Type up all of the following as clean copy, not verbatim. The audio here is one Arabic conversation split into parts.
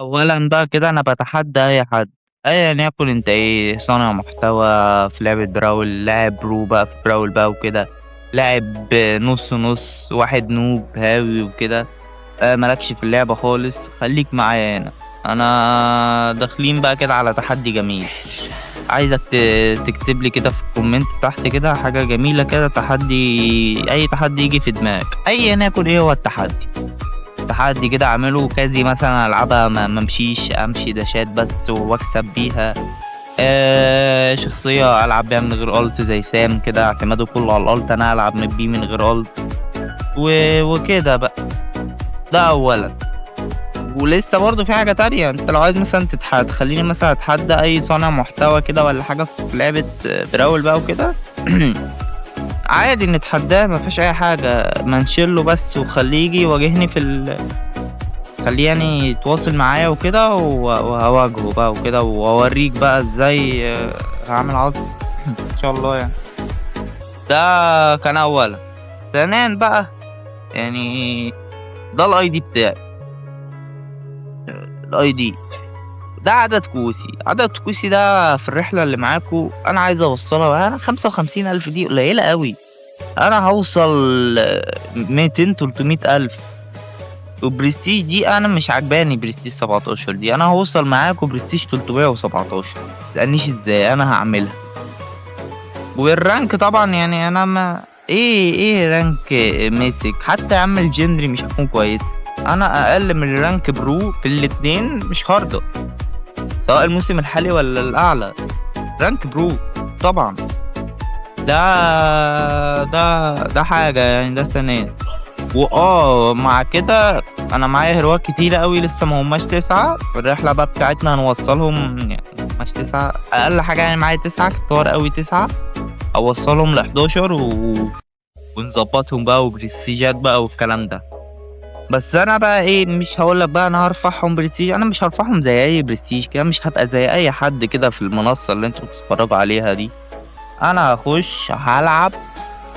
اولا بقى كده انا بتحدى اي حد ايا يكن انت ايه، صانع محتوى في لعبة براول، لاعب برو بقى في براول بقى وكده، لاعب نص نص، واحد نوب هاوي وكده. مالكش في اللعبة خالص، خليك معايا هنا. انا داخلين بقى كده على تحدي جميل. عايزك تكتب لي كده في الكومنت تحت كده حاجة جميلة كده، تحدي، اي تحدي يجي في دماغك ايا يكن ايه هو التحدي. تحدي كده اعمله كازي مثلا، العبها ما امشيش، امشي داشات بس واكسب بيها. شخصية العب بيها من غير الت زي سام كده، اعتماده كله على الالت، انا العب بيه من غير الت وكده بقى. ده اولا. ولسه برضه في حاجة تانية، انت لو عايز مثلا تخليني مثلا اتحدى اي صانع محتوى كده ولا حاجة في لعبة براول بقى وكده. عادي نتحداه، مفيش اي حاجة، منشله بس وخليه يجي يواجهني خليه يعني يتواصل معايا وكده وهواجهه بقى وكده، واوريك بقى ازاي هعمل عظم. ان شاء الله يعني. ده كان اولا. ثانيا بقى، يعني ده الاي دي بتاعي. الاي دي ده عدد كوسي ده في الرحلة اللي معاكو. انا عايز اوصلها، انا 55,000 دي قليلة قوي. انا هوصل 200 300 الف. وبرستيج دي انا مش عجباني، برستيج 17 دي انا هوصل معاك، وبرستيج 317 متسألنيش ازاي انا هعملها. والرانك طبعا يعني انا ما ايه رانك ماسك حتى يا عم، الجندري مش هتكون كويسة. انا اقل من الرانك برو في الاتنين مش هرضى، سواء الموسم الحالي ولا الاعلى. رانك برو طبعا. ده حاجة يعني، ده ثانيا. مع كده انا معايا هروات كتيرة قوي لسه ما هماش 9. الرحلة بقى بتاعتنا هنوصلهم يعني مش 9، اقل حاجة يعني معايا 9، كتار قوي 9. اوصلهم ل11 ونظبطهم بقى وبرستيجات بقى والكلام ده. بس انا بقى ايه، مش هقولك بقى انا هرفعهم برستيج، انا مش هرفعهم زي اي برستيج كده، مش هبقى زي اي حد كده في المنصة اللي انتوا بتتفرجوا عليها دي. انا هخش هلعب.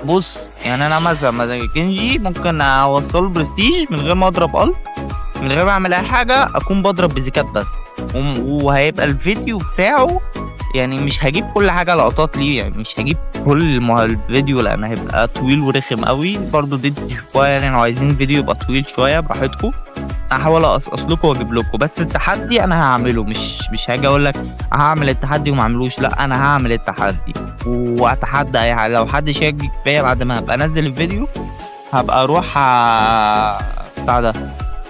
بص يعني انا مثلا مزاج كنجي ممكن اوصله برستيج من غير ما اضرب الت، من غير ما اعمل اي حاجه، اكون بضرب بزيكات بس. وهيبقى الفيديو بتاعه يعني مش هجيب كل حاجه لقطات ليه، يعني مش هجيب كل الفيديو لان هيبقى طويل ورخم قوي برضو. دي شويه يعني، لو عايزين فيديو يبقى طويل شويه براحتكم. هحاول اقصقص لكم واجيب لكم، بس التحدي انا هعمله، مش هاجي اقول لك هعمل التحدي وما اعملوش، لا انا هعمل التحدي واتحدى اي حاجه. لو حد شاك فيا بعد ما هبقى انزل الفيديو، هبقى اروح بتاع ده،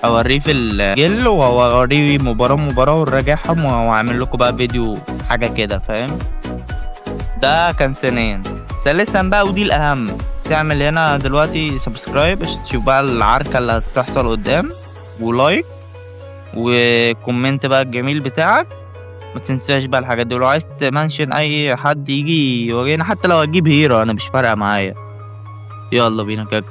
اوريه في الجل واوريه مباراه ونراجعهم واعمل لكم بقى فيديو حاجه كده، فاهم؟ ده كان ثانيا. ثالثا بقى ودي الاهم، تعمل هنا دلوقتي سبسكرايب عشان تشوف بقى العركه اللي هتحصل قدام، ولايك وكومنت بقى الجميل بتاعك. ما تنساش بقى الحاجات دي، ولو عايز تمنشن اي حد يجي يواجهنا، حتى لو هتجيب هيرو انا مش فارقه معايا. يلا بينا كده.